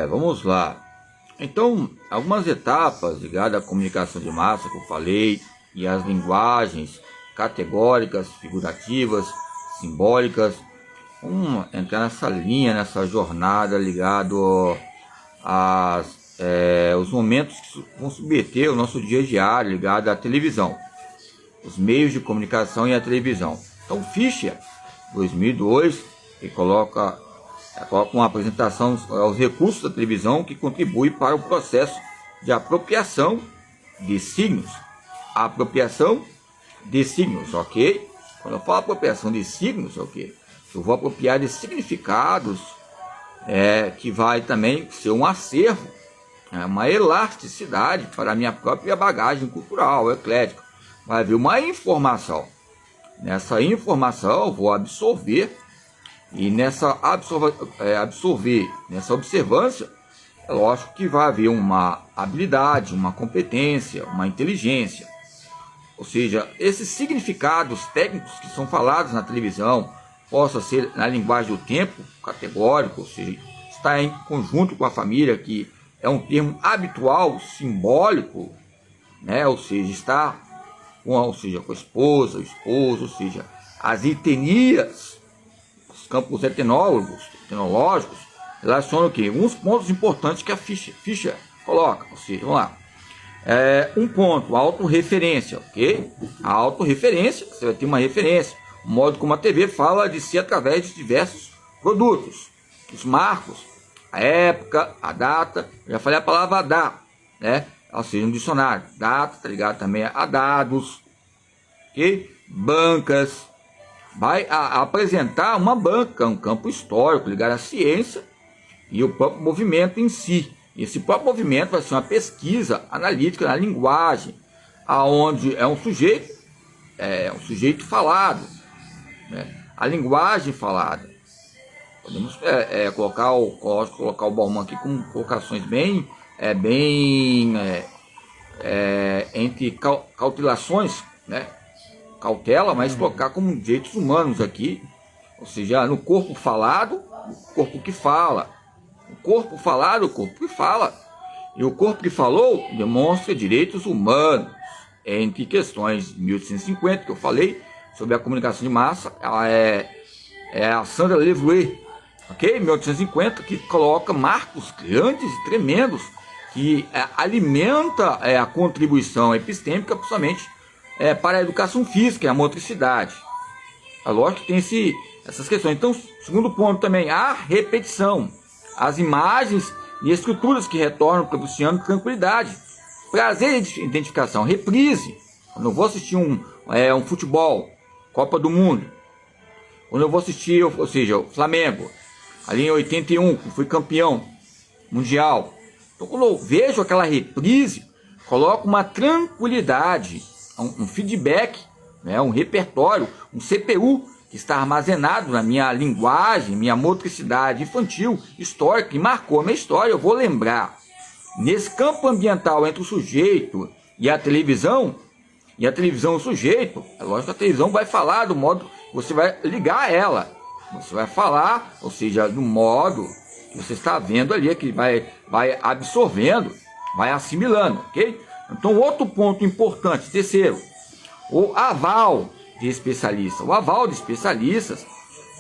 Vamos lá. Então, algumas etapas ligadas à comunicação de massa que eu falei, e as linguagens categóricas, figurativas, simbólicas. Vamos entrar nessa linha, nessa jornada ligado os momentos que vão submeter o nosso dia diário ligado à televisão, os meios de comunicação e a televisão. Então, Fischer, 2002, ele coloca uma apresentação aos recursos da televisão que contribui para o processo de apropriação de signos. Apropriação de signos, ok? Quando eu falo apropriação de signos, ok? Eu vou apropriar de significados que vai também ser um acervo, uma elasticidade para a minha própria bagagem cultural, eclética. Vai haver uma informação. Nessa informação eu vou absorver, e nessa nessa observância, é lógico que vai haver uma habilidade, uma competência, uma inteligência. Ou seja, esses significados técnicos que são falados na televisão, possa ser na linguagem do tempo, categórico, ou seja, está em conjunto com a família, que é um termo habitual, simbólico, né? Ou seja, está com a esposa, o esposo, ou seja, as etnias, os campos etnológicos, relacionam o quê? Uns pontos importantes que a Fischer coloca, ou seja, vamos lá. Um ponto, a autorreferência, ok? A autorreferência, você vai ter uma referência, o modo como a TV fala de si através de diversos produtos, os marcos, a época, a data, eu já falei a palavra data, né? Ou seja, no dicionário, data, tá ligado também a dados, ok? Bancas, vai apresentar uma banca, um campo histórico ligado à ciência e o próprio movimento em si. Esse próprio movimento vai ser uma pesquisa analítica na linguagem, aonde é um sujeito falado, né? A linguagem falada. Podemos colocar o Bauman aqui com colocações bem entre cautelações, né? Cautela, mas colocar como direitos humanos aqui, ou seja, no corpo falado, o corpo que fala. O corpo falado, o corpo que fala. E o corpo que falou demonstra direitos humanos. Entre questões de 1850, que eu falei, sobre a comunicação de massa, ela é a Sandra Lavoie, ok? 1850, que coloca marcos grandes e tremendos, que alimenta a contribuição epistêmica, principalmente para a educação física e a motricidade. É lógico que tem essas questões. Então, segundo ponto também, a repetição. As imagens e estruturas que retornam propiciando tranquilidade, prazer de identificação, reprise. Quando eu vou assistir um futebol, Copa do Mundo, quando eu vou assistir, ou seja, o Flamengo, ali em 81, que fui campeão mundial, então quando eu vejo aquela reprise, coloco uma tranquilidade, um feedback, né, um repertório, um CPU, que está armazenado na minha linguagem, minha motricidade infantil, histórica, que marcou a minha história, eu vou lembrar. Nesse campo ambiental entre o sujeito e a televisão o sujeito, é lógico que a televisão vai falar do modo que você vai ligar ela. Você vai falar, ou seja, do modo que você está vendo ali, que vai absorvendo, vai assimilando, ok? Então, outro ponto importante, terceiro, o aval de especialistas. O aval de especialistas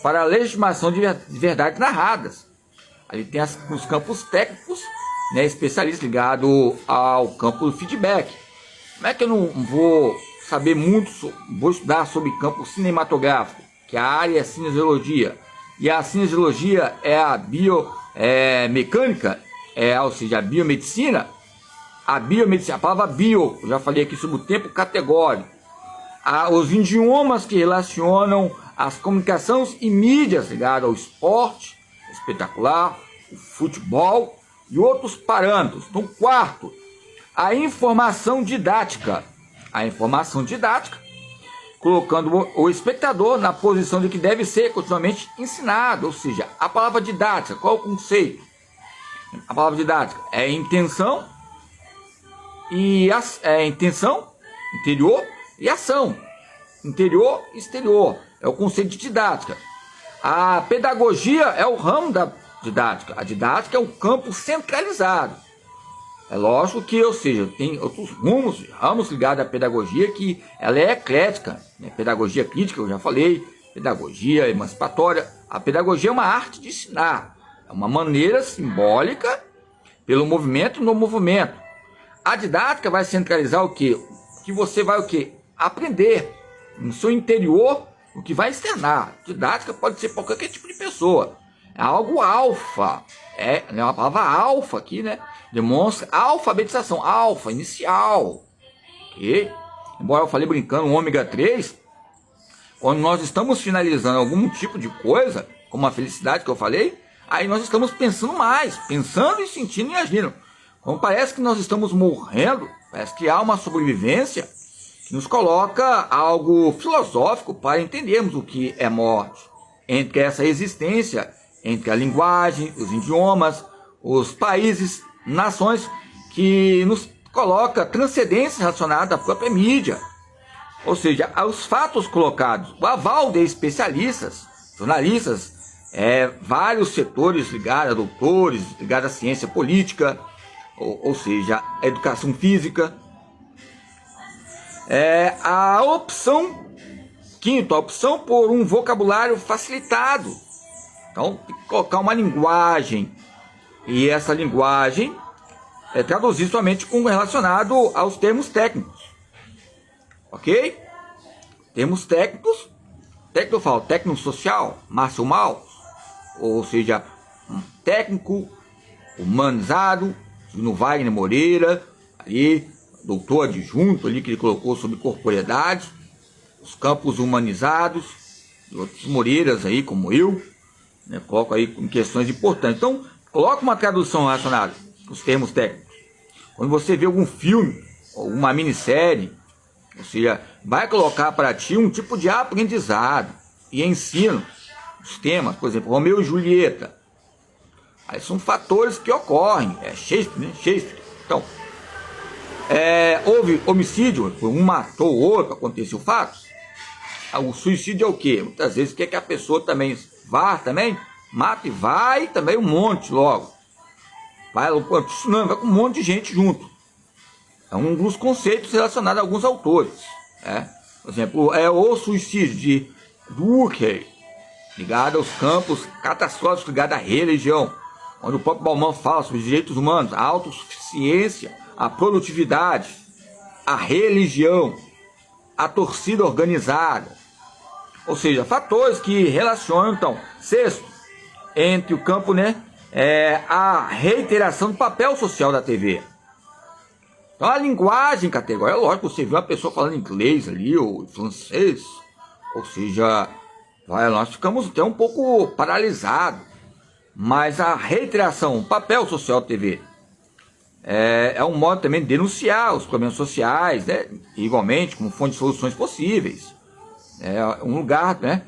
para a legitimação de verdades narradas. Ali tem os campos técnicos, né, especialistas ligados ao campo do feedback. Como é que eu não vou saber muito, vou estudar sobre campo cinematográfico, que a área é cinesiologia, e a cinesiologia é a biomecânica, ou seja, a biomedicina. A palavra bio, eu já falei aqui sobre o tempo categórico. Os idiomas que relacionam as comunicações e mídias ligadas ao esporte espetacular, o futebol e outros parâmetros. Então, quarto, a informação didática. A informação didática, colocando o espectador na posição de que deve ser continuamente ensinado. Ou seja, a palavra didática, qual é o conceito? A palavra didática é intenção, intenção, interior, e ação, interior e exterior, é o conceito de didática. A pedagogia é o ramo da didática? A didática é um campo centralizado. É lógico que, ou seja, tem outros ramos ligados à pedagogia que ela é eclética, né? Pedagogia crítica, eu já falei, pedagogia emancipatória. A pedagogia é uma arte de ensinar, é uma maneira simbólica pelo movimento no movimento. A didática vai centralizar o quê? Que você vai o quê? Aprender no seu interior o que vai externar. Didática pode ser para qualquer tipo de pessoa. É algo alfa, é uma palavra alfa aqui, né? Demonstra alfabetização, alfa, inicial. Ok? Embora eu falei brincando, o ômega 3, quando nós estamos finalizando algum tipo de coisa, como a felicidade que eu falei, aí nós estamos pensando mais, pensando e sentindo e agindo. Como parece que nós estamos morrendo, parece que há uma sobrevivência que nos coloca algo filosófico para entendermos o que é morte. Entre essa existência, entre a linguagem, os idiomas, os países, nações, que nos coloca transcendência relacionada à própria mídia. Ou seja, os fatos colocados, o aval de especialistas, jornalistas, vários setores ligados a doutores, ligados à ciência política, ou seja, a educação física. A opção, quinto, a opção por um vocabulário facilitado. Então, tem que colocar uma linguagem, e essa linguagem é traduzir somente com relacionado aos termos técnicos. Ok? Termos técnicos, técnico eu falo, técnico social, Márcio Mal, ou seja, técnico humanizado, no Wagner Moreira, ali, doutor adjunto ali que ele colocou sobre corporeidade, os campos humanizados, e outros Moreiras aí, como eu, né, coloco aí em questões importantes. Então, coloca uma tradução relacionada com os termos técnicos. Quando você vê algum filme, ou uma minissérie, ou seja, vai colocar para ti um tipo de aprendizado e ensino. Os temas, por exemplo, Romeu e Julieta. Aí são fatores que ocorrem. É Shakespeare, né? Shakespeare. Então, houve homicídio, um matou o outro, aconteceu fatos. O suicídio é o quê? Muitas vezes quer que a pessoa também vá, também mata e vai também um monte logo. Vai tsunami, vai com um monte de gente junto. É um dos conceitos relacionados a alguns autores. Por exemplo, o suicídio de Durkheim, ligado aos campos catastróficos ligados à religião, onde o próprio Bauman fala sobre os direitos humanos, a autossuficiência, a produtividade, a religião, a torcida organizada. Ou seja, fatores que relacionam, então, sexto, entre o campo, né, a reiteração do papel social da TV. Então, a linguagem categórica, lógico, você vê uma pessoa falando inglês ali, ou francês, ou seja, nós ficamos até um pouco paralisados. Mas a reiteração, o papel social da TV, é um modo também de denunciar os problemas sociais, né, igualmente, como fonte de soluções possíveis. É um lugar, né,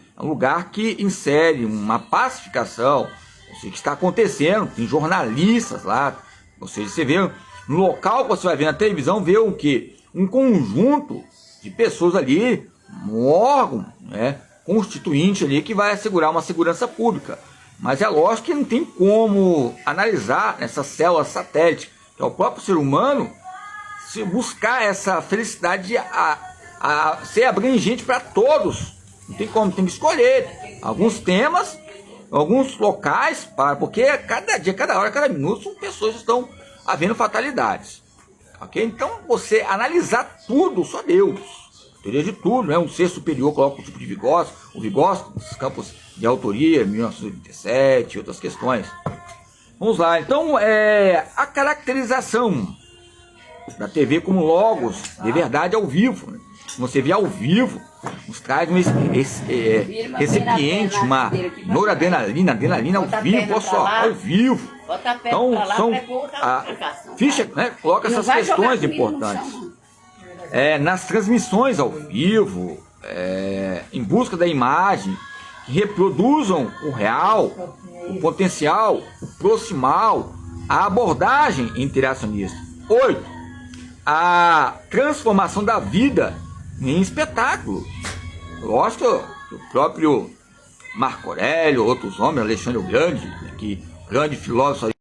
que insere uma pacificação, ou seja, que está acontecendo, tem jornalistas lá, ou seja, você vê no local que você vai ver na televisão, vê o quê? Um conjunto de pessoas ali, um órgão, né, constituinte ali que vai assegurar uma segurança pública. Mas é lógico que não tem como analisar essa célula satélite, que é o próprio ser humano, se buscar essa felicidade a ser abrangente para todos. Não tem como, tem que escolher alguns temas, alguns locais, porque cada dia, cada hora, cada minuto, são pessoas que estão havendo fatalidades. Ok? Então, você analisar tudo, só Deus. Teoria de tudo, né? Um ser superior coloca o tipo de Vygotsky, o Vygotsky, os campos de autoria, 1987, outras questões. Vamos lá, então, a caracterização da TV como logos de verdade ao vivo, né? Você vê ao vivo, nos traz um recipiente, uma noradrenalina, adrenalina ao vivo, olha só, ao vivo. Então, são a ficha, né, coloca essas questões importantes. Nas transmissões ao vivo, em busca da imagem, que reproduzam o real, o potencial, o proximal, a abordagem interacionista. 8. A transformação da vida em espetáculo. Lógico que o próprio Marco Aurélio, outros homens, Alexandre o Grande, que grande filósofo